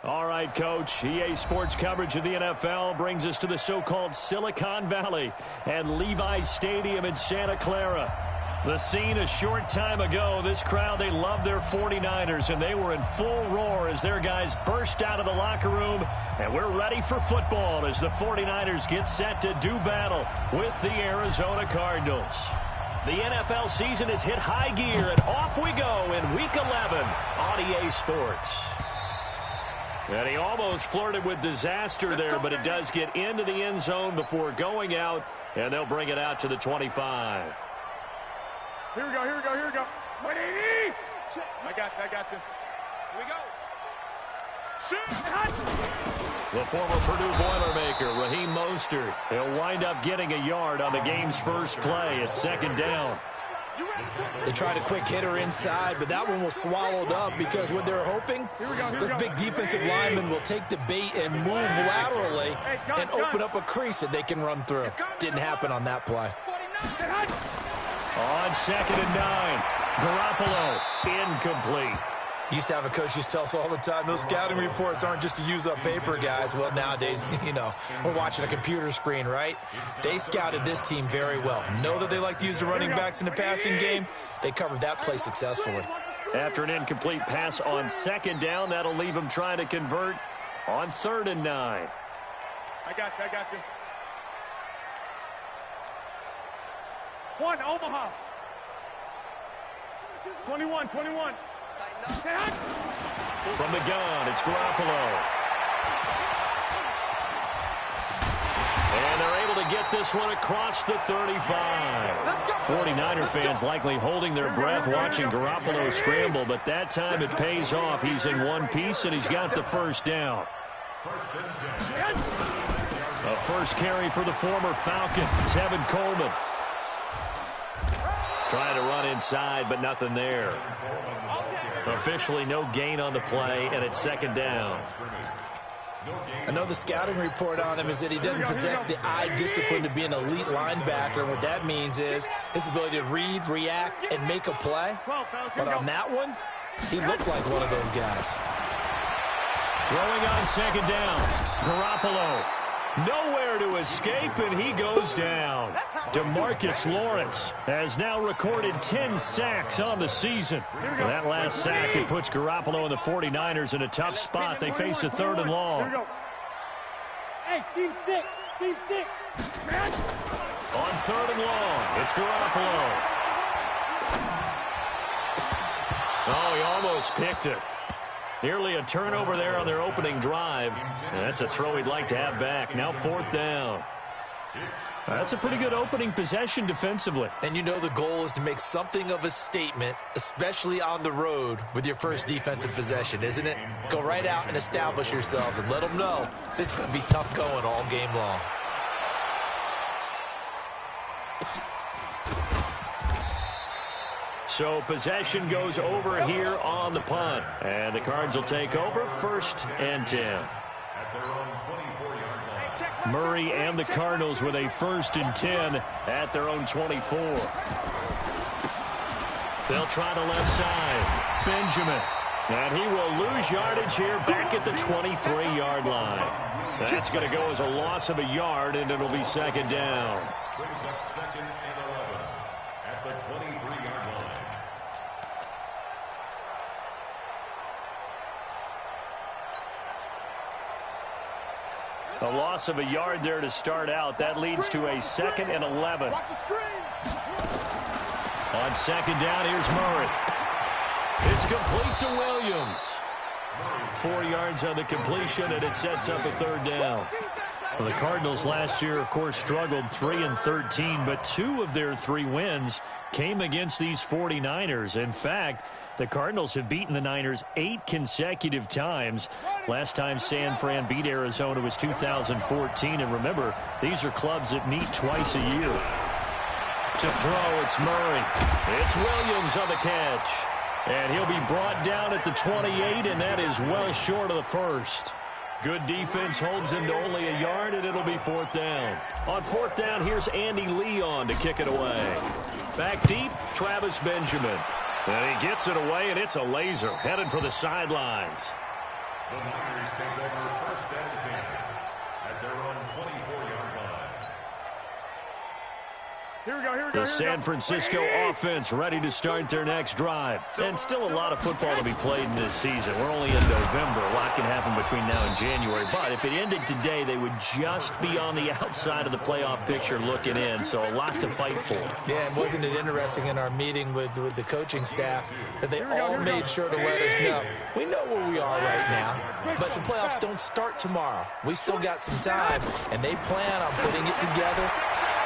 All right, Coach. EA Sports coverage of the NFL brings us to the so-called Silicon Valley and Levi's Stadium in Santa Clara. The scene a short time ago, this crowd, they love their 49ers, and they were in full roar as their guys burst out of the locker room. And we're ready for football as the 49ers get set to do battle with the Arizona Cardinals. The NFL season has hit high gear, and off we go in Week 11 on EA Sports. And he almost flirted with disaster there, but it does get into the end zone before going out, and they'll bring it out to the 25. Here we go. 180. I got this. Here we go. Shoot. The former Purdue Boilermaker, Raheem Mostert. He'll wind up getting a yard on the game's first play. It's second down. They tried a quick hitter inside, but that one was swallowed up because what they're hoping, this big defensive lineman will take the bait and move laterally and open up a crease that they can run through. Didn't happen on that play. On 2nd and 9, Garoppolo, incomplete. Used to have a coach used to tell us all the time, those scouting reports aren't just to use up paper, guys. Well, nowadays, we're watching a computer screen, right? They scouted this team very well. Know that they like to use the running backs in the passing game. They covered that play successfully. After an incomplete pass on 2nd down, that'll leave them trying to convert on 3rd and 9. I got you. One, Omaha. 21. From the gun, it's Garoppolo. And they're able to get this one across the 35. 49er fans likely holding their breath watching Garoppolo scramble, but that time it pays off. He's in one piece, and he's got the first down. A first carry for the former Falcon, Tevin Coleman. Trying to run inside, but nothing there. Officially no gain on the play, and it's 2nd down. I know the scouting report on him is that he doesn't possess the eye discipline to be an elite linebacker. What that means is his ability to read, react, and make a play. But on that one, he looked like one of those guys. Throwing on 2nd down, Garoppolo. Nowhere to escape, and he goes down. DeMarcus Lawrence has now recorded 10 sacks on the season. So that last sack, it puts Garoppolo and the 49ers in a tough spot. They face a 3rd and long. Hey, team 6. On 3rd and long, it's Garoppolo. Oh, he almost picked it. Nearly a turnover there on their opening drive. And that's a throw he'd like to have back. Now 4th down. That's a pretty good opening possession defensively. And you know the goal is to make something of a statement, especially on the road with your first defensive possession, isn't it? Go right out and establish yourselves and let them know this is going to be tough going all game long. So possession goes over here on the punt. And the Cards will take over 1st and 10. Murray and the Cardinals with a 1st and 10 at their own 24. They'll try the left side. Benjamin. And he will lose yardage here back at the 23-yard line. That's going to go as a loss of a yard, and it'll be 2nd down. Brings up 2nd and 11 at the 23-yard line. A loss of a yard there to start out. That leads to a 2nd and 11. On 2nd down, here's Murray. It's complete to Williams. 4 yards on the completion, and it sets up a 3rd down. Well, the Cardinals last year, of course, struggled 3-13, but 2 of their 3 wins came against these 49ers. In fact, the Cardinals have beaten the Niners 8 consecutive times. Last time San Fran beat Arizona was 2014. And remember, these are clubs that meet twice a year. To throw, it's Murray. It's Williams on the catch. And he'll be brought down at the 28, and that is well short of the first. Good defense holds him to only a yard, and it'll be 4th down. On 4th down, here's Andy Leon to kick it away. Back deep, Travis Benjamin. And he gets it away, and it's a laser headed for the sidelines. The Niners take over first and 10 at their own 24-yard line. Here we go, here we go. The San Francisco offense ready to start their next drive. And still a lot of football to be played in this season. We're only in November. A lot can happen between now and January. But if it ended today, they would just be on the outside of the playoff picture looking in. So a lot to fight for. Yeah, and wasn't it interesting in our meeting with the coaching staff that they all made sure to let us know, we know where we are right now, but the playoffs don't start tomorrow. We still got some time, and they plan on putting it together,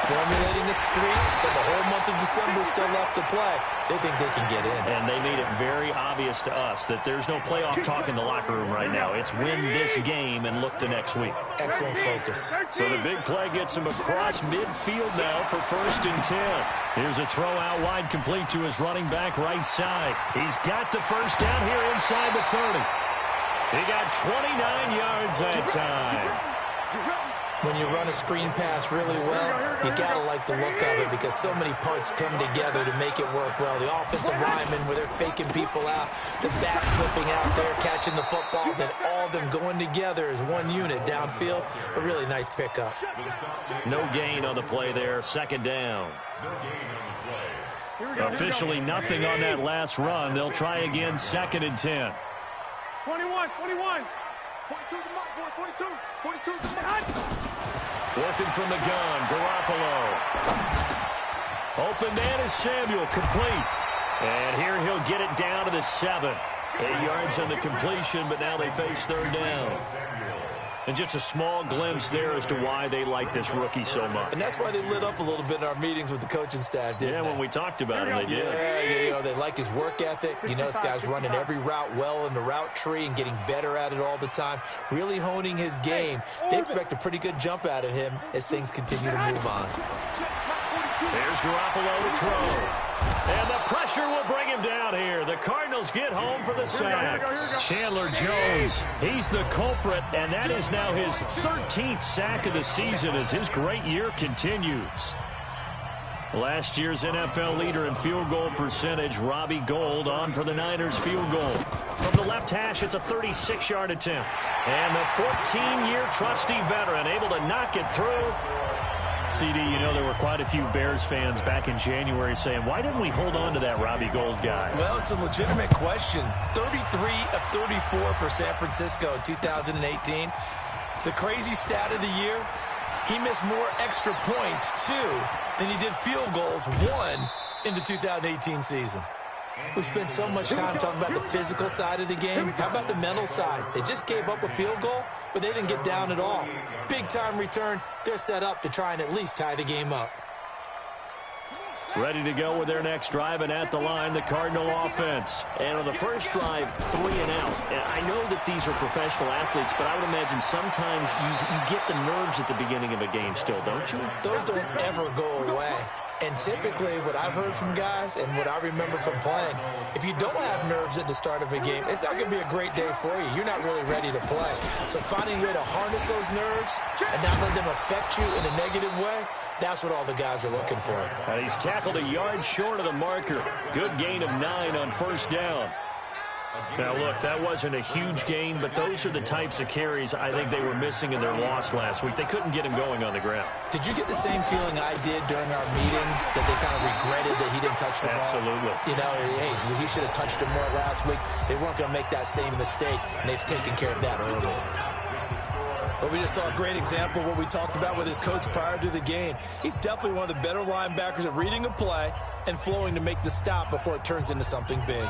formulating a streak for the whole month of December still left to play. They think they can get in. And they made it very obvious to us that there's no playoff talk in the locker room right now. It's win this game and look to next week. Excellent focus. So the big play gets him across midfield now for 1st and 10. Here's a throw out wide, complete to his running back right side. He's got the first down here inside the 30. He got 29 yards that time. When you run a screen pass really well, you got to like the look of it because so many parts come together to make it work well. The offensive linemen, where they're faking people out, the back slipping out there, catching the football, then all of them going together as one unit downfield. A really nice pickup. No gain on the play there. 2nd down. Officially nothing on that last run. They'll try again 2nd and 10. 21, 21. 42 to Mike, boy, 42. 42 to Mike. Working from the gun, Garoppolo. Open man is Samuel, complete. And here he'll get it down to the 7. 8 yards on the completion, but now they face 3rd down. And just a small glimpse there as to why they like this rookie so much. And that's why they lit up a little bit in our meetings with the coaching staff, didn't they? When we talked about him, they did. Yeah, you know, they like his work ethic. You know, this guy's running every route well in the route tree and getting better at it all the time, really honing his game. They expect a pretty good jump out of him as things continue to move on. There's Garoppolo to throw. And the pressure will bring him down here. The Cardinals get home for the sack. Chandler Jones, he's the culprit, and that is now his 13th sack of the season as his great year continues. Last year's NFL leader in field goal percentage, Robbie Gould, on for the Niners field goal. From the left hash, it's a 36-yard attempt. And the 14-year trusty veteran able to knock it through. CD, you know there were quite a few Bears fans back in January saying, why didn't we hold on to that Robbie Gould guy? Well, it's a legitimate question. 33 of 34 for San Francisco in 2018. The crazy stat of the year, he missed more extra points, 2, than he did field goals, 1, in the 2018 season. We spent so much time talking about the physical side of the game. How about the mental side? They just gave up a field goal, but they didn't get down at all. Big-time return. They're set up to try and at least tie the game up. Ready to go with their next drive, and at the line, the Cardinal offense. And on the first drive, 3 and out. And I know that these are professional athletes, but I would imagine sometimes you get the nerves at the beginning of a game still, don't you? Those don't ever go away. And typically, what I've heard from guys and what I remember from playing, if you don't have nerves at the start of a game, it's not going to be a great day for you. You're not really ready to play. So finding a way to harness those nerves and not let them affect you in a negative way, that's what all the guys are looking for. And he's tackled a yard short of the marker. Good gain of 9 on first down. Now, look, that wasn't a huge gain, but those are the types of carries I think they were missing in their loss last week. They couldn't get him going on the ground. Did you get the same feeling I did during our meetings, that they kind of regretted that he didn't touch the ball? Absolutely. You know, hey, he should have touched it more last week. They weren't going to make that same mistake, and they've taken care of that early. But we just saw a great example of what we talked about with his coach prior to the game. He's definitely one of the better linebackers at reading a play and flowing to make the stop before it turns into something big.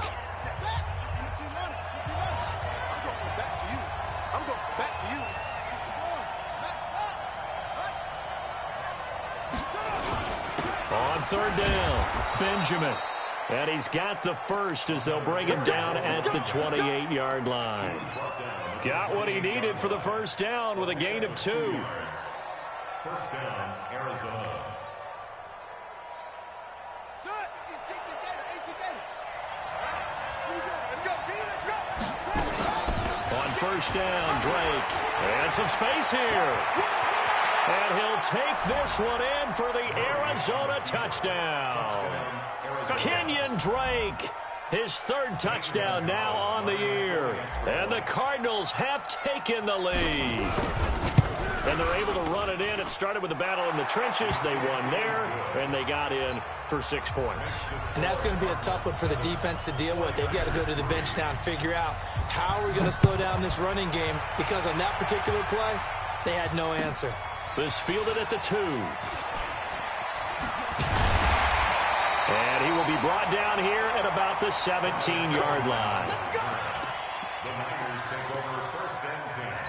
On third down, Benjamin. And he's got the first as they'll bring him down at the 28-yard line. Got what he needed for the first down with a gain of 2. First down, Arizona. On first down, Drake. And some space here. And he'll take this one in for the Arizona touchdown. Kenyon Drake His third touchdown now on the year. And the Cardinals have taken the lead. And they're able to run it in. It started with a battle in the trenches. They won there, and they got in for 6 points. And that's going to be a tough one for the defense to deal with. They've got to go to the bench now and figure out how we're going to slow down this running game, because on that particular play, they had no answer. This fielded at the 2. And he will be brought down here at about the 17-yard line. The Niners take over first and 10.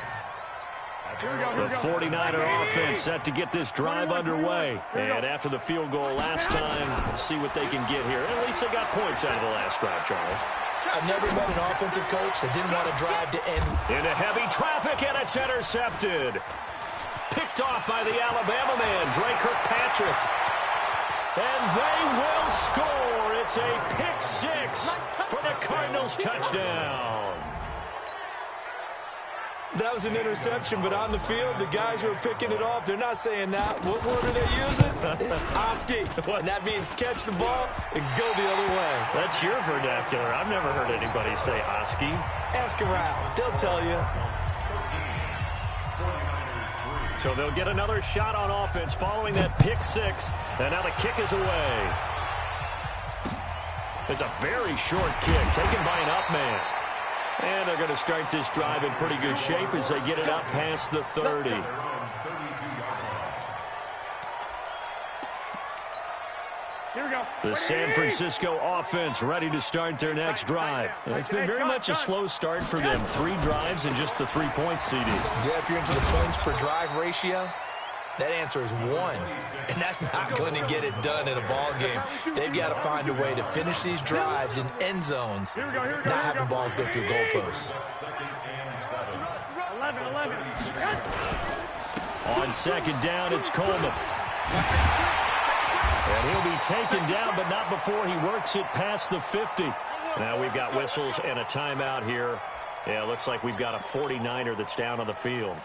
The 49er offense set to get this drive underway. And after the field goal last time, see what they can get here. At least they got points out of the last drive, Charles. I've never met an offensive coach that didn't want to drive to end. Into heavy traffic, and it's intercepted. Picked off by the Alabama man, Dre Kirkpatrick. And they will score. It's a pick 6 for the Cardinals touchdown. That was an interception, but on the field, the guys who are picking it off, they're not saying that. What word are they using? It's Oski. And that means catch the ball and go the other way. That's your vernacular. I've never heard anybody say Oski. Ask around. They'll tell you. So they'll get another shot on offense following that pick 6. And now the kick is away. It's a very short kick taken by an up man. And they're going to start this drive in pretty good shape as they get it up past the 30. Here we go. The San Francisco offense ready to start their next drive. It's been very much a slow start for them. 3 drives and just the 3-point CD. Yeah, if you're into the points per drive ratio, that answer is 1. And that's not going to get it done in a ball game. They've got to find a way to finish these drives in end zones, not having balls go through goalposts. 11. On second down, it's Coleman. And he'll be taken down, but not before he works it past the 50. Now we've got whistles and a timeout here. Yeah, it looks like we've got a 49er that's down on the field.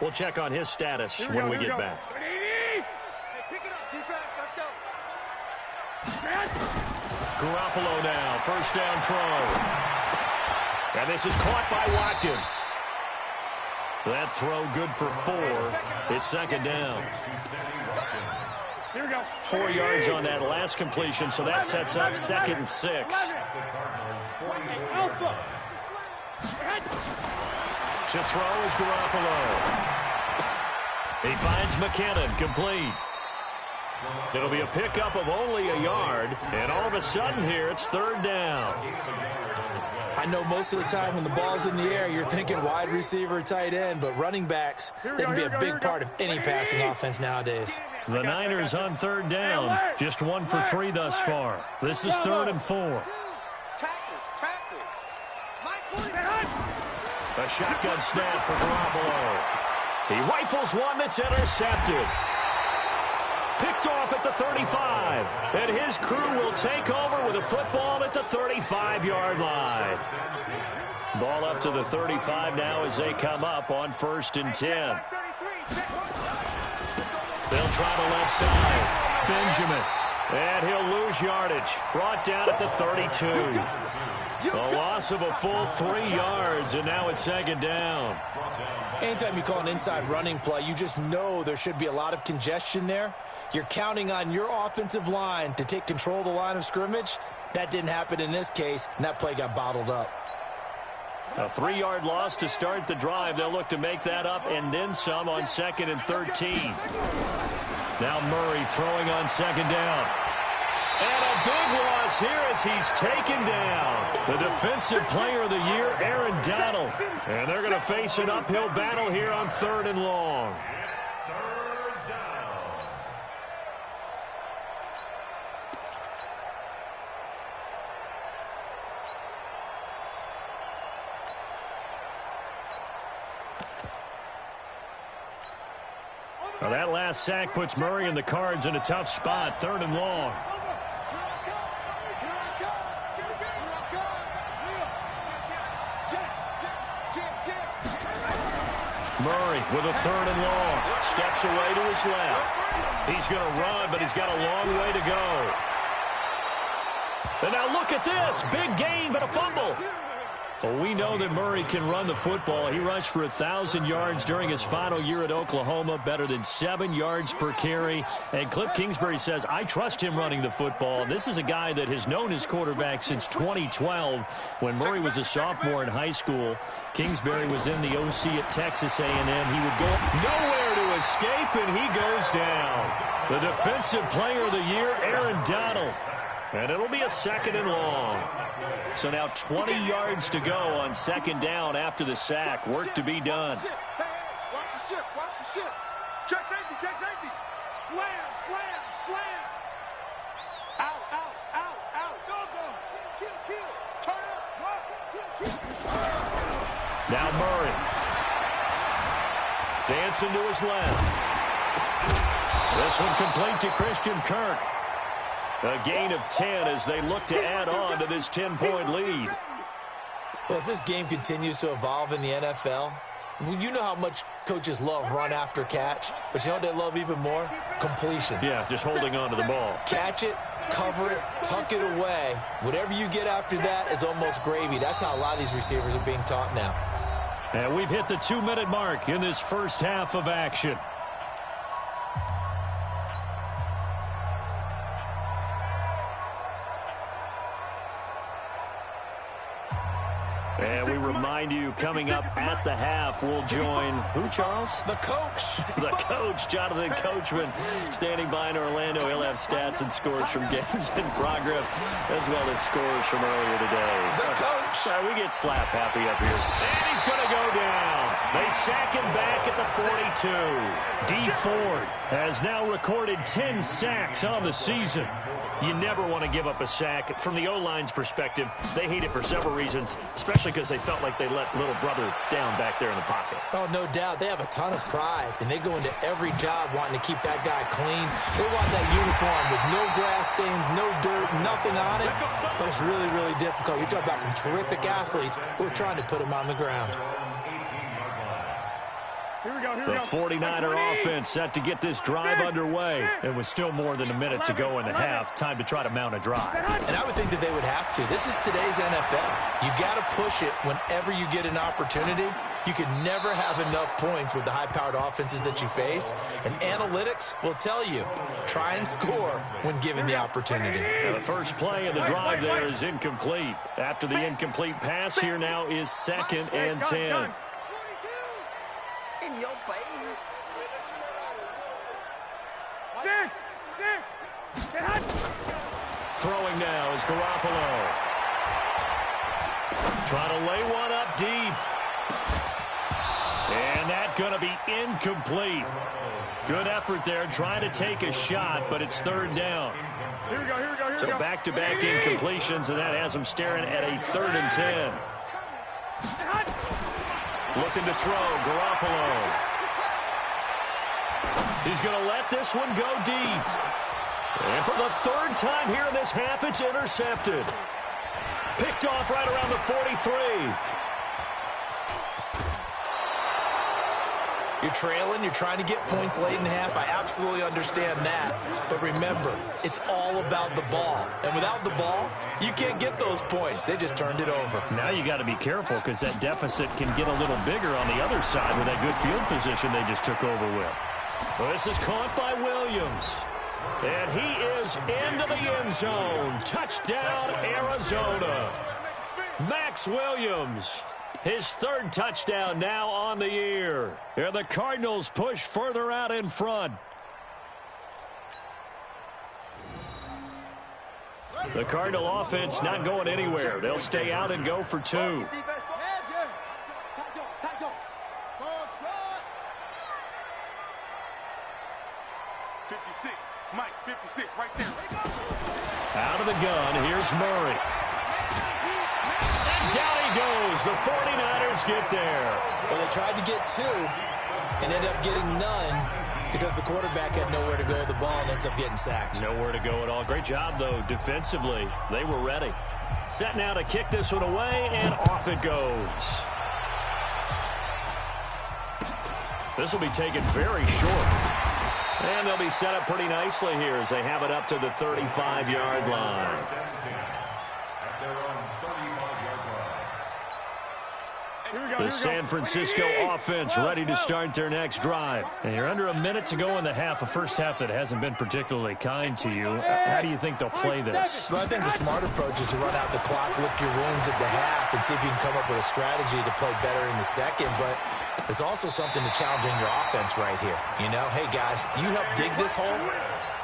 We'll check on his status when we get back. Hey, pick it up, defense. Let's go. Garoppolo now, first down throw. And this is caught by Watkins. That throw good for 4. It's second down. Here we go. 4 yards on that last completion, so that sets up 2nd and 6. Alpha. To throw is Garoppolo. He finds McKinnon, complete. It'll be a pickup of only a yard, and all of a sudden here it's 3rd down. I know most of the time when the ball's in the air, you're thinking wide receiver, tight end, but running backs, they can be a big part of any passing offense nowadays. The Niners on 3rd down, just 1 for 3 thus far. This is 3rd and 4. Tackles. A shotgun snap for Garoppolo. He rifles one that's intercepted. Picked off at the 35. And his crew will take over with a football at the 35-yard line. Ball up to the 35 now as they come up on 1st and 10. They'll try the left side. Benjamin. And he'll lose yardage. Brought down at the 32. A loss of a full 3 yards, and now it's 2nd down. Anytime you call an inside running play, you just know there should be a lot of congestion there. You're counting on your offensive line to take control of the line of scrimmage. That didn't happen in this case, and that play got bottled up. A 3-yard loss to start the drive. They'll look to make that up and then some on 2nd and 13. Now Murray throwing on 2nd down. And a big loss here as he's taken down. The defensive player of the year, Aaron Donald. And they're going to face an uphill battle here on 3rd and long. Well, that last sack puts Murray and the Cards in a tough spot, 3rd and long. Murray with a 3rd and long. Steps away to his left. He's going to run, but he's got a long way to go. And now look at this. Big gain, but a fumble. Well, we know that Murray can run the football. He rushed for 1,000 yards during his final year at Oklahoma, better than 7 yards per carry. And Cliff Kingsbury says, I trust him running the football. This is a guy that has known his quarterback since 2012 when Murray was a sophomore in high school. Kingsbury was in the OC at Texas A&M. He would go nowhere to escape, and he goes down. The defensive player of the year, Aaron Donald. And it'll be a 2nd and long. So now 20 yards to go on 2nd down after the sack. Work to be done. Hey, watch the ship, watch the ship. Check safety, check safety. Slam, slam, slam. Out, out, out, out. Go, go. Kill, kill. Turn up, run. Kill, kill. Now Murray. Dancing to his left. This one complete to Christian Kirk. A gain of 10 as they look to add on to this 10-point lead. Well, as this game continues to evolve in the NFL, you know how much coaches love run after catch, but you know what they love even more? Completion. Yeah, just holding on to the ball. Catch it, cover it, tuck it away. Whatever you get after that is almost gravy. That's how a lot of these receivers are being taught now. And we've hit the 2-minute mark in this first half of action. And we remind you, coming up at the half, we'll join who, Charles? The coach. The coach, Jonathan Coachman, standing by in Orlando. He'll have stats and scores from games in progress, as well as scores from earlier today. The coach. We get slap happy up here. And he's going to go down. They sack him back at the 42. Dee Ford has now recorded 10 sacks on the season. You never want to give up a sack. From the O-line's perspective, they hate it for several reasons, especially because they felt like they let little brother down back there in the pocket. Oh, no doubt. They have a ton of pride, and they go into every job wanting to keep that guy clean. They want that uniform with no grass stains, no dirt, nothing on it. But it's really, really difficult. You're talking about some terrific athletes who are trying to put him on the ground. The 49er offense set to get this drive underway. It was still more than a minute to go in the half. Time to try to mount a drive. And I would think that they would have to. This is today's NFL. You got to push it whenever you get an opportunity. You can never have enough points with the high-powered offenses that you face. And analytics will tell you, try and score when given the opportunity. Now the first play of the drive there is incomplete. After the incomplete pass, here now is 2nd and 10. In your face. Throwing now is Garoppolo. Trying to lay one up deep. And that's going to be incomplete. Good effort there, trying to take a shot, but it's 3rd down. Here we go, here we go, here we go. So back-to-back incompletions, and that has them staring at a 3rd and 10. Looking to throw, Garoppolo. He's going to let this one go deep. And for the 3rd time here in this half, it's intercepted. Picked off right around the 43. You're trailing, you're trying to get points late in the half. I absolutely understand that. But remember, it's all about the ball. And without the ball, you can't get those points. They just turned it over. Now you got to be careful because that deficit can get a little bigger on the other side with that good field position they just took over with. Well, this is caught by Williams. And he is into the end zone. Touchdown, Arizona. Max Williams. His 3rd touchdown now on the year. And the Cardinals push further out in front. The Cardinal offense not going anywhere. They'll stay out and go for 2. 56, Mike, 56, right there. Out of the gun, here's Murray. And down he goes. The 49ers get there. Well, they tried to get 2 and ended up getting none because the quarterback had nowhere to go with the ball and ends up getting sacked. Nowhere to go at all. Great job, though, defensively. They were ready. Set now to kick this one away, and off it goes. This will be taken very short. And they'll be set up pretty nicely here as they have it up to the 35-yard line. The San Francisco offense ready to start their next drive. And you're under a minute to go in the half, a first half that hasn't been particularly kind to you. How do you think they'll play this? Well, I think the smart approach is to run out the clock, lick your wounds at the half, and see if you can come up with a strategy to play better in the second. But there's also something to challenging your offense right here. You know, hey, guys, you help dig this hole.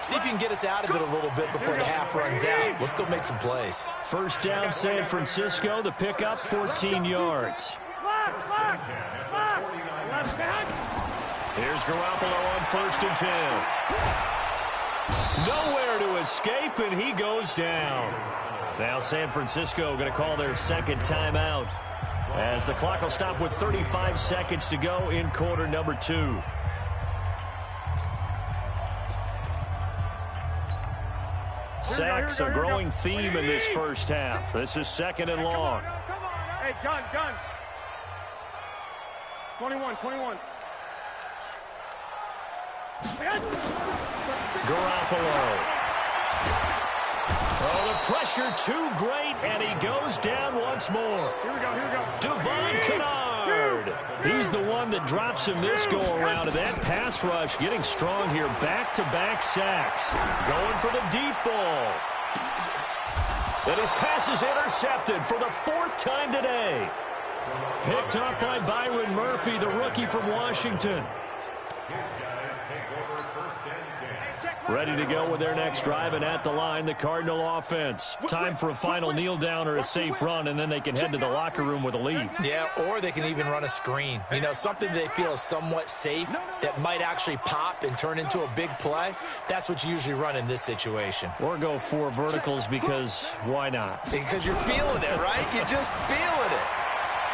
See if you can get us out of it a little bit before the half runs out. Let's go make some plays. First down, San Francisco. The pickup, 14 yards. Here's Garoppolo on 1st and 10. Nowhere to escape, and he goes down. Now San Francisco going to call their second timeout as the clock will stop with 35 seconds to go in quarter number 2. Sacks, a growing theme in this first half. This is 2nd and long. Hey, gun. 21. Garoppolo. Oh, the pressure too great, and he goes down once more. Here we go. Devon Kennard. He's the one that drops him this go-around, and that pass rush getting strong here. Back-to-back sacks. Going for the deep ball. And his pass is intercepted for the 4th time today. Picked up by Byron Murphy, the rookie from Washington. Ready to go with their next drive, and at the line, the Cardinal offense. Time for a final kneel down or a safe run, and then they can head to the locker room with a lead. Yeah, or they can even run a screen. You know, something they feel is somewhat safe that might actually pop and turn into a big play. That's what you usually run in this situation. Or go 4 verticals because why not? Because you're feeling it, right? You're just feeling it.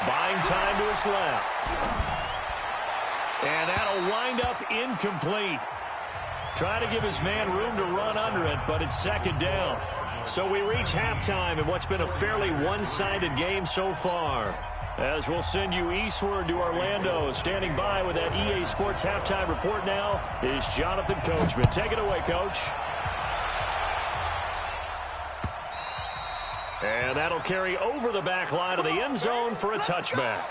Buying time to his left. And that'll wind up incomplete. Trying to give his man room to run under it, but it's 2nd down. So we reach halftime in what's been a fairly one-sided game so far. As we'll send you eastward to Orlando. Standing by with that EA Sports halftime report now is Jonathan Coachman. Take it away, Coach. And that'll carry over the back line of the end zone for a touchback.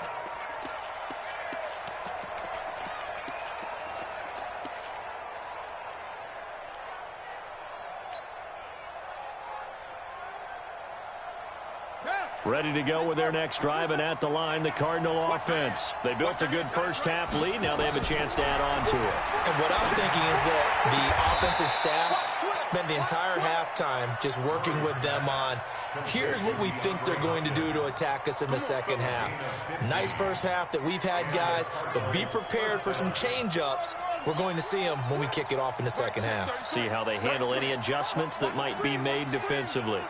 Ready to go with their next drive, and at the line, the Cardinal offense. They built a good first half lead. Now they have a chance to add on to it. And what I'm thinking is that the offensive staff spent the entire halftime just working with them on, here's what we think they're going to do to attack us in the second half. Nice first half that we've had, guys, but be prepared for some change-ups. We're going to see them when we kick it off in the second half. See how they handle any adjustments that might be made defensively.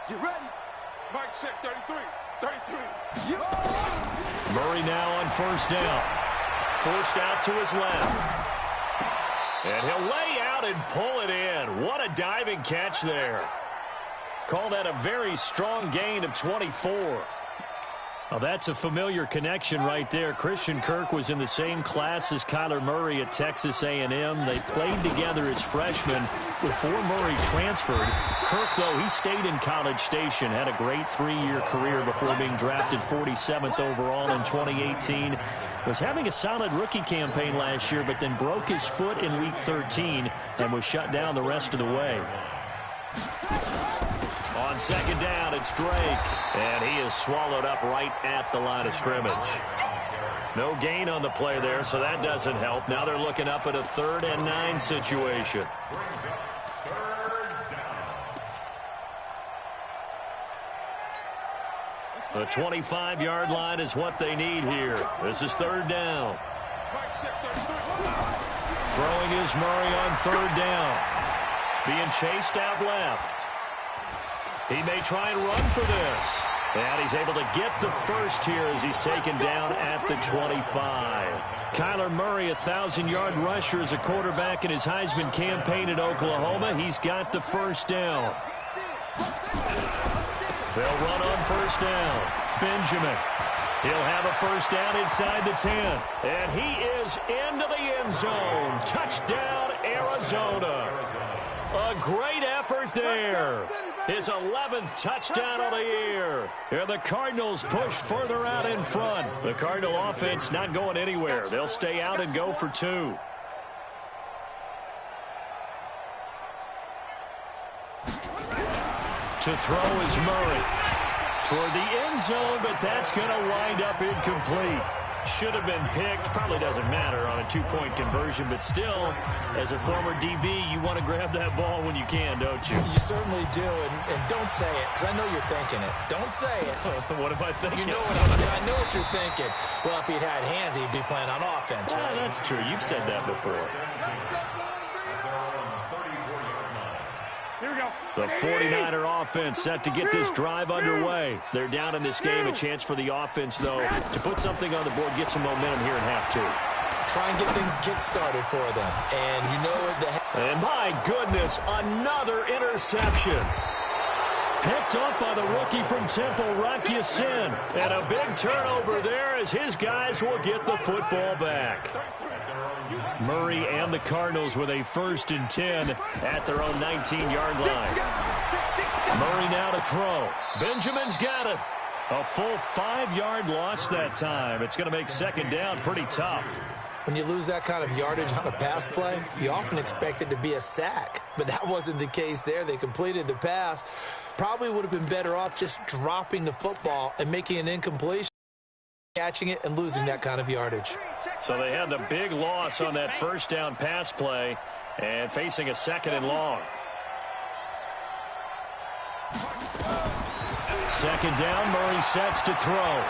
Get ready. Mike check 33. Murray now on 1st down. Forced out to his left. And he'll lay out and pull it in. What a diving catch there. Call that a very strong gain of 24. Well, that's a familiar connection right there. Christian Kirk was in the same class as Kyler Murray at Texas A&M. They played together as freshmen before Murray transferred. Kirk, though, he stayed in College Station, had a great 3-year career before being drafted 47th overall in 2018. Was having a solid rookie campaign last year, but then broke his foot in Week 13 and was shut down the rest of the way. On 2nd down, it's Drake, and he is swallowed up right at the line of scrimmage. No gain on the play there, so that doesn't help. Now they're looking up at a 3rd and 9 situation. The 25-yard line is what they need here. This is 3rd down. Throwing is Murray on 3rd down. Being chased out left. He may try and run for this. And he's able to get the first here as he's taken down at the 25. Kyler Murray, 1,000-yard rusher as a quarterback in his Heisman campaign at Oklahoma. He's got the 1st down. They'll run on 1st down. Benjamin. He'll have a first down inside the 10. And he is into the end zone. Touchdown, Arizona. A great effort there. His 11th touchdown of the year. And the Cardinals push further out in front. The Cardinal offense not going anywhere. They'll stay out and go for 2. To throw is Murray. Toward the end zone, but that's going to wind up incomplete. Should have been picked. Probably doesn't matter on a 2-point conversion, but still, as a former DB, you want to grab that ball when you can, don't you? You certainly do, and don't say it, because I know you're thinking it. Don't say it. What am I thinking? You know I know what you're thinking. Well, if he'd had hands, he'd be playing on offense, right? That's true. You've said that before. The 49er offense set to get this drive underway. They're down in this game. A chance for the offense, though, to put something on the board, get some momentum here in half 2. Try and get things kick-started for them. And you know what And my goodness, another interception. Picked up by the rookie from Temple, Rocky Sin. And a big turnover there as his guys will get the football back. Murray and the Cardinals with a 1st and 10 at their own 19-yard line. Murray now to throw. Benjamin's got it. A full 5-yard loss that time. It's going to make second down pretty tough. When you lose that kind of yardage on a pass play, you often expect it to be a sack. But that wasn't the case there. They completed the pass. Probably would have been better off just dropping the football and making an incompletion, catching it and losing that kind of yardage. So they had the big loss on that first down pass play and facing a 2nd and long. 2nd down, Murray sets to throw.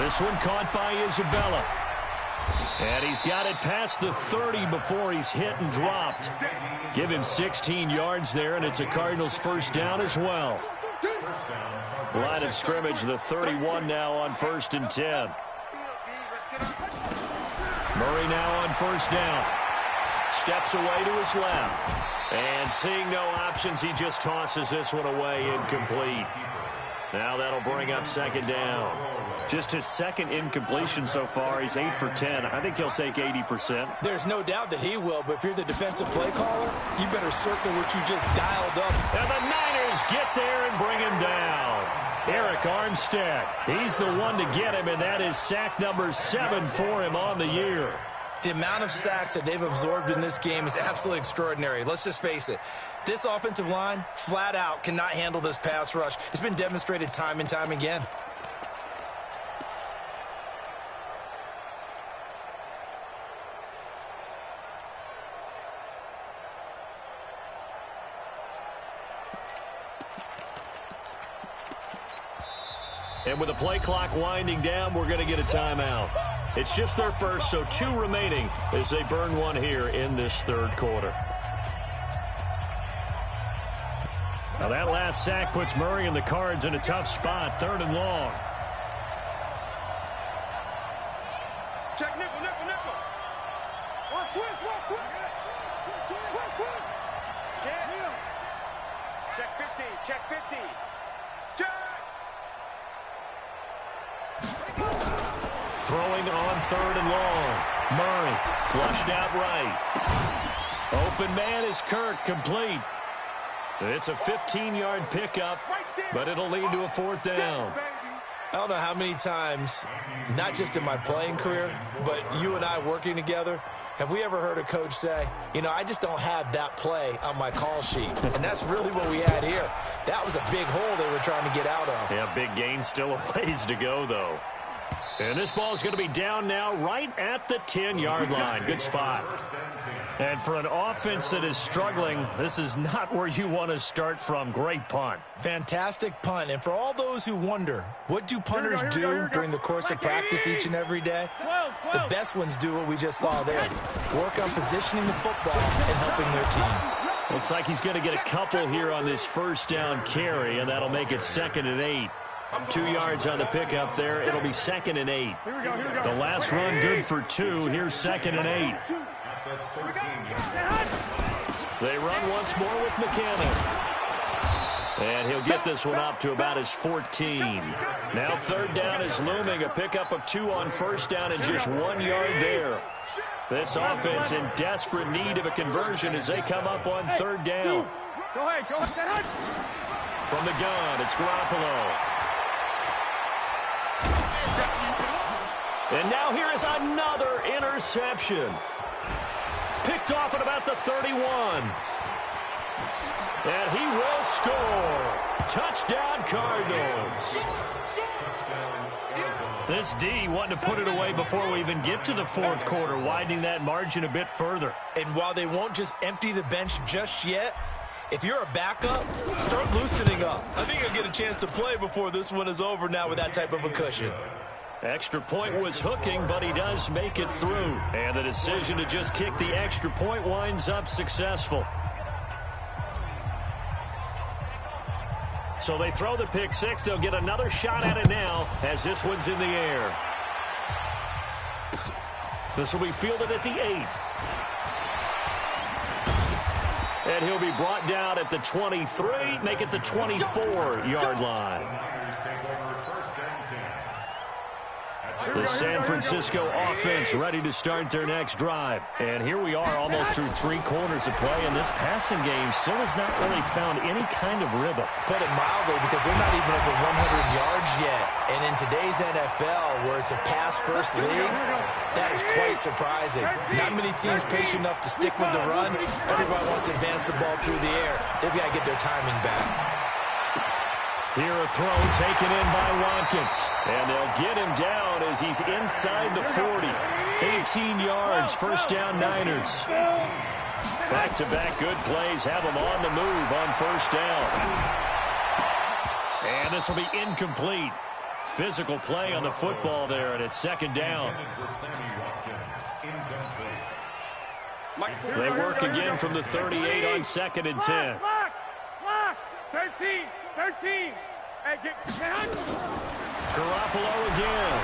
This one caught by Isabella. And he's got it past the 30 before he's hit and dropped. Give him 16 yards there, and it's a Cardinals first down as well. Line of scrimmage, the 31 now on 1st and 10. Murray now on first down. Steps away to his left. And seeing no options, he just tosses this one away, incomplete. Now that'll bring up 2nd down. Just his 2nd incompletion so far. He's 8 for 10. I think he'll take 80%. There's no doubt that he will, but if you're the defensive play caller, you better circle what you just dialed up. And the Niners get there and bring him down. Eric Armstead, he's the one to get him, and that is sack number 7 for him on the year. The amount of sacks that they've absorbed in this game is absolutely extraordinary. Let's just face it. This offensive line, flat out, cannot handle this pass rush. It's been demonstrated time and time again. And with the play clock winding down, we're going to get a timeout. It's just their first, so 2 remaining as they burn one here in this 3rd quarter. Now that last sack puts Murray and the Cards in a tough spot, 3rd and long. Check nickel, nickel, nickel. One twist, one twist. Check 50, check 50. Check. Throwing on 3rd and long. Murray flushed out right. Open man is Kirk, complete. It's a 15-yard pickup, but it'll lead to a 4th down. I don't know how many times, not just in my playing career, but you and I working together, have we ever heard a coach say, you know, I just don't have that play on my call sheet. And that's really what we had here. That was a big hole they were trying to get out of. Yeah, big gain, still a ways to go, though. And this ball is going to be down now right at the 10-yard line. Good spot. And for an offense that is struggling, this is not where you want to start from. Great punt. Fantastic punt. And for all those who wonder, what do punters do during the course of practice each and every day? The best ones do what we just saw there. Work on positioning the football and helping their team. Looks like he's going to get a couple here on this first down carry, and that'll make it 2nd and 8. 2 yards on the pickup there. It'll be 2nd and 8. The last run good for 2. Here's 2nd and 8. They run once more with McCannon. And he'll get this one up to about his 14. Now third down is looming. A pickup of 2 on first down and just 1 yard there. This offense in desperate need of a conversion as they come up on third down. Go ahead. From the gun, it's Garoppolo. And now here is another interception. Picked off at about the 31. And he will score. Touchdown, Cardinals. This D wanting to put it away before we even get to the fourth quarter, widening that margin a bit further. And while they won't just empty the bench just yet, if you're a backup, start loosening up. I think you'll get a chance to play before this one is over now with that type of a cushion. Extra point was hooking, but he does make it through. And the decision to just kick the extra point winds up successful. So they throw the pick six. They'll get another shot at it now as this one's in the air. This will be fielded at the 8. And he'll be brought down at the 23, make it the 24-yard line. The San Francisco offense ready to start their next drive. And here we are almost through 3 quarters of play, and this passing game still has not really found any kind of rhythm. Put it mildly, because they're not even over 100 yards yet. And in today's NFL, where it's a pass-first league, that is quite surprising. Not many teams patient enough to stick with the run. Everybody wants to advance the ball through the air. They've got to get their timing back. Here a throw taken in by Watkins. And they'll get him down as he's inside the 40. 18 yards, first down Niners. Back-to-back good plays have them on the move on first down. And this will be incomplete. Physical play on the football there, and it's second down. They work again from the 38 on 2nd and 10. 13. Hey, Garoppolo again.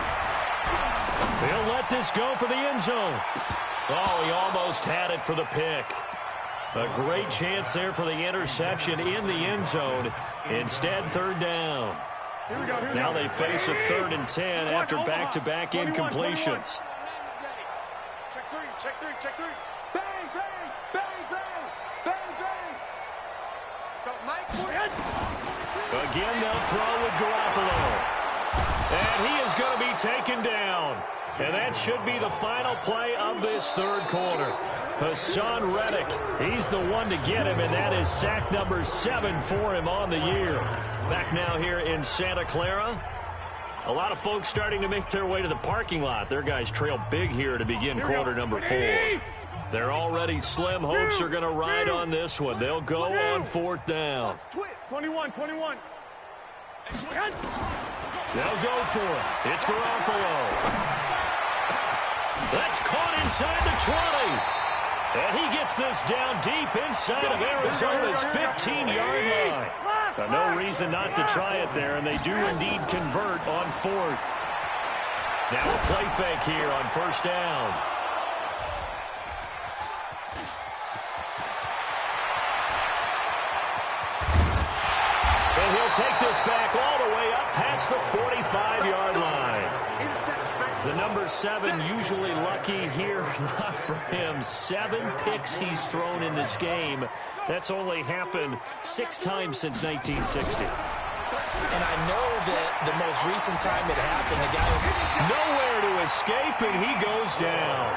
He'll let this go for the end zone. Oh, he almost had it for the pick. A great chance there for the interception in the end zone. Instead, third down. Now they face a 3rd and 10 after back-to-back incompletions. Check three. Bang, bang, bang, bang, bang, bang. It's got Mike. Again, they'll throw with Garoppolo. And he is going to be taken down. And that should be the final play of this third quarter. Hassan Reddick, he's the one to get him, and that is sack number 7 for him on the year. Back now here in Santa Clara. A lot of folks starting to make their way to the parking lot. Their guys trail big here to begin quarter number 4. They're already slim. Hopes are going to ride on this one. They'll go on 4th down. 21. They'll go for it. It's Garoppolo. That's caught inside the 20. And he gets this down deep inside of Arizona's 15-yard line. No reason not to try it there, and they do indeed convert on 4th. Now a play fake here on first down. And he'll take this back all the way up past the 45-yard line. The number 7 usually lucky here, not for him. 7 picks he's thrown in this game. That's only happened 6 times since 1960. And I know that the most recent time it happened, the guy nowhere to escape, and he goes down.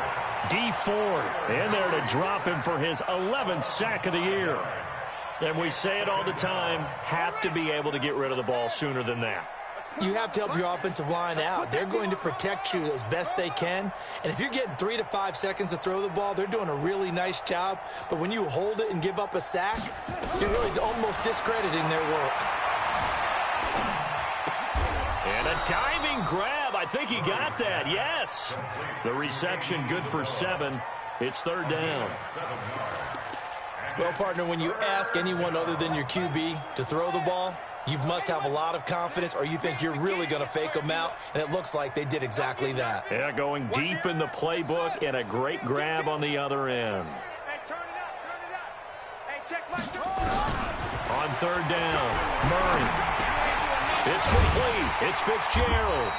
D Ford in there to drop him for his 11th sack of the year. And we say it all the time, have to be able to get rid of the ball sooner than that. You have to help your offensive line out. They're going to protect you as best they can. And if you're getting 3 to 5 seconds to throw the ball, they're doing a really nice job. But when you hold it and give up a sack, you're really almost discrediting their work. And a diving grab. I think he got that. Yes. The reception good for 7. It's third down. Well, partner, when you ask anyone other than your QB to throw the ball, you must have a lot of confidence, or you think you're really going to fake them out, and it looks like they did exactly that. Yeah, going deep in the playbook, and a great grab on the other end. Hey, turn it up. Hey, check my... On third down. Murray. It's complete. It's Fitzgerald.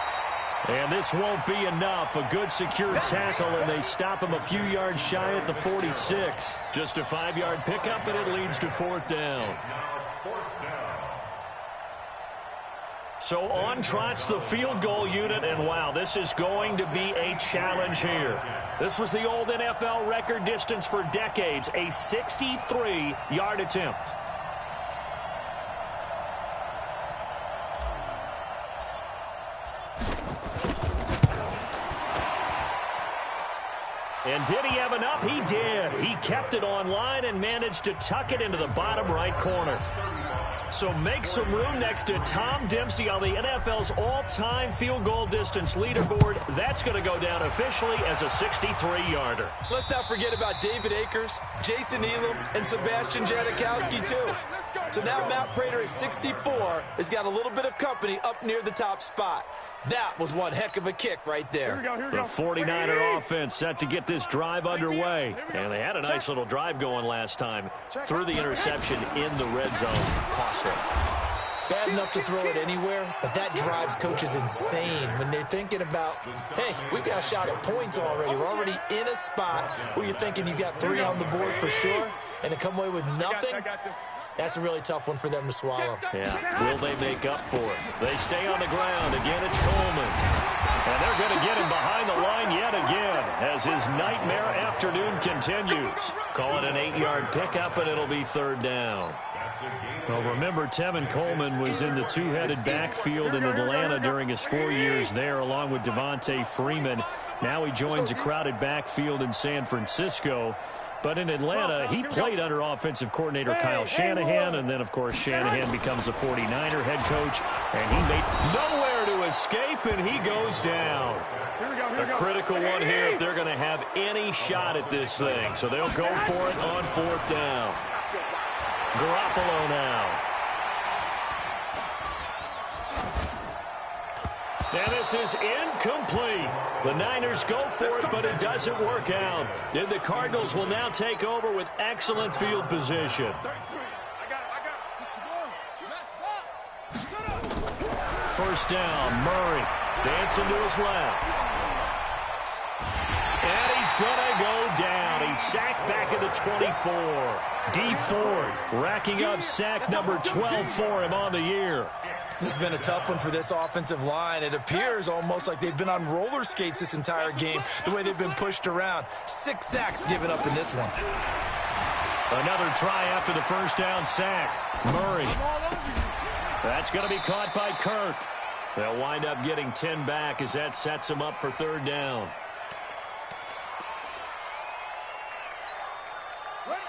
And this won't be enough. A good secure tackle, and they stop him a few yards shy at the 46. Just a 5-yard pickup, and it leads to fourth down. So on trots the field goal unit, and wow, this is going to be a challenge here. This was the old NFL record distance for decades, a 63-yard attempt. And did he have enough? He did. He kept it online and managed to tuck it into the bottom right corner. So make some room next to Tom Dempsey on the NFL's all-time field goal distance leaderboard. That's going to go down officially as a 63-yarder. Let's not forget about David Akers, Jason Elam, and Sebastian Janikowski, too. So now Matt Prater at 64 has got a little bit of company up near the top spot. That was one heck of a kick right there. The 49er offense set to get this drive underway. And they had a nice little drive going last time. Threw the interception in the red zone. Costly. Bad enough to throw it anywhere, but that drives coaches insane when they're thinking about, hey, we got a shot at points already. We're already in a spot where you're thinking you got 3 on the board for sure, and to come away with nothing, that's a really tough one for them to swallow. Yeah, will they make up for it? They stay on the ground. Again, it's Coleman. And they're going to get him behind the line yet again as his nightmare afternoon continues. Call it an 8-yard pickup, and it'll be third down. Well, remember, Tevin Coleman was in the two-headed backfield in Atlanta during his 4 years there, along with Devontae Freeman. Now he joins a crowded backfield in San Francisco. But in Atlanta, he played under offensive coordinator Kyle Shanahan, and then, of course, Shanahan becomes the 49er head coach, and he made nowhere to escape, and he goes down. A critical one here if they're going to have any shot at this thing. So they'll go for it on fourth down. Garoppolo now. And this is incomplete. The Niners go for it, but it doesn't work out. And the Cardinals will now take over with excellent field position. First down, Murray dancing to his left. And he's going to go down. He's sacked back at the 24. D. Ford racking up sack number 12 for him on the year. This has been a tough one for this offensive line. It appears almost like they've been on roller skates this entire game, the way they've been pushed around. 6 sacks given up in this one. Another try after the first down sack. Murray. That's going to be caught by Kirk. They'll wind up getting 10 back as that sets them up for third down.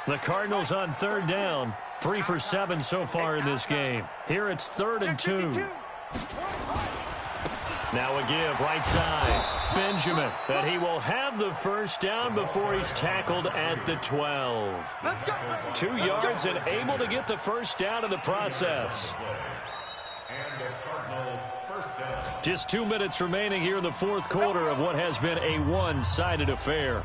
The Cardinals on third down. 3 for 7 so far in this game. Here it's 3rd and 2. Now a give right side. Benjamin. But he will have the first down before he's tackled at the 12. 2 yards and able to get the first down in the process. Just 2 minutes remaining here in the fourth quarter of what has been a one-sided affair.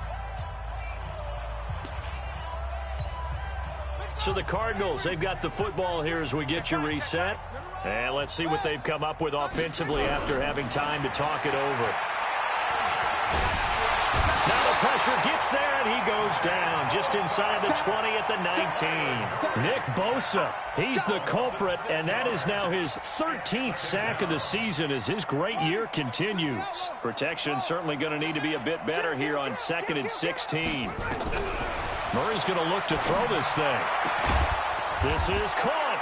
So the Cardinals, they've got the football here as we get you reset. And let's see what they've come up with offensively after having time to talk it over. Now the pressure gets there, and he goes down just inside the 20 at the 19. Nick Bosa, he's the culprit, and that is now his 13th sack of the season as his great year continues. Protection certainly going to need to be a bit better here on 2nd and 16. Murray's going to look to throw this thing. This is caught.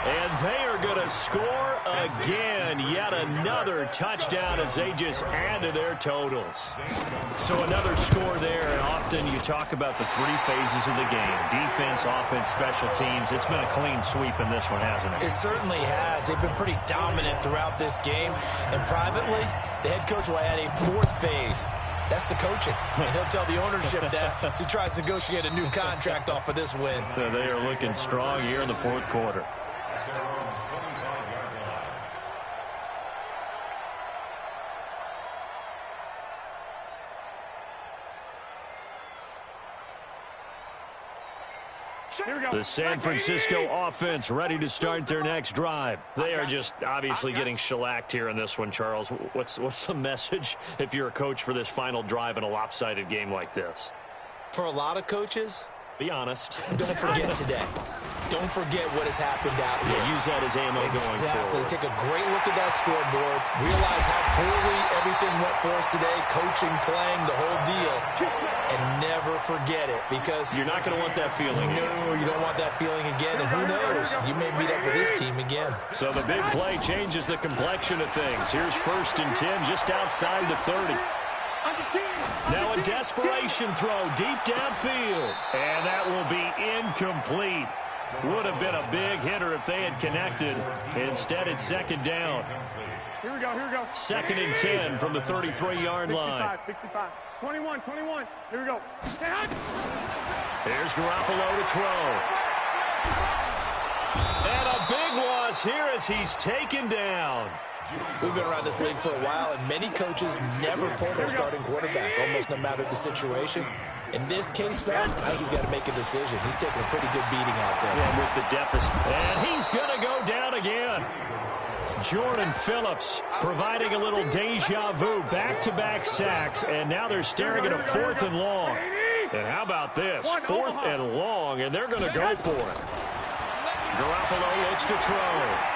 And they are going to score again. Yet another touchdown as they just add to their totals. So another score there. And often you talk about the 3 phases of the game. Defense, offense, special teams. It's been a clean sweep in this one, hasn't it? It certainly has. They've been pretty dominant throughout this game. And privately, the head coach will add a 4th phase. That's the coaching. And he'll tell the ownership that as he tries to negotiate a new contract off of this win. They are looking strong here in the fourth quarter. Here we go. The San Francisco offense ready to start their next drive. They are just obviously getting shellacked here in this one, Charles. What's the message if you're a coach for this final drive in a lopsided game like this? For a lot of coaches, be honest. Don't forget today. Don't forget what has happened out here. Yeah, use that as ammo going forward. Exactly. Take a great look at that scoreboard. Realize how poorly everything went for us today. Coaching, playing, the whole deal. And never forget it, because you're not going to want that feeling again. No, you don't want that feeling again. And who knows? You may meet up with this team again. So the big play changes the complexion of things. Here's 1st and 10 just outside the 30. Now a desperation throw deep downfield. And that will be incomplete. Would have been a big hitter if they had connected. Instead, it's 2nd down. Here we go, here we go. 2nd and 10 from the 33-yard line. 65. 21. Here we go. Here's Garoppolo to throw. And a big loss here as he's taken down. We've been around this league for a while, and many coaches never pull their starting quarterback, almost no matter the situation. In this case, though, I think he's got to make a decision. He's taking a pretty good beating out there. Yeah, with the deficit. And he's going to go down again. Jordan Phillips providing a little deja vu, back-to-back sacks, and now they're staring at a 4th and long. And how about this? 4th and long, and they're going to go for it. Garoppolo looks to throw.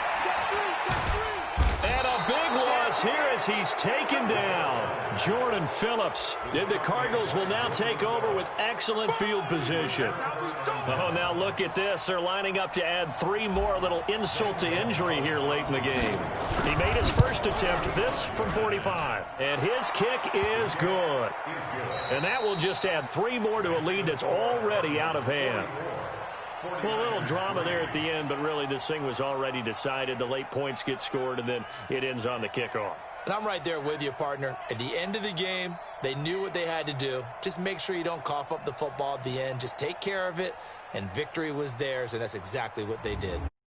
And a big loss here as he's taken down. Jordan Phillips. And the Cardinals will now take over with excellent field position. Oh, now look at this. They're lining up to add 3 more, a little insult to injury here late in the game. He made his first attempt, this from 45. And his kick is good. And that will just add 3 more to a lead that's already out of hand. Well, a little drama there at the end, but really this thing was already decided. The late points get scored, and then it ends on the kickoff. And I'm right there with you, partner. At the end of the game, they knew what they had to do. Just make sure you don't cough up the football at the end. Just take care of it, and victory was theirs, and that's exactly what they did.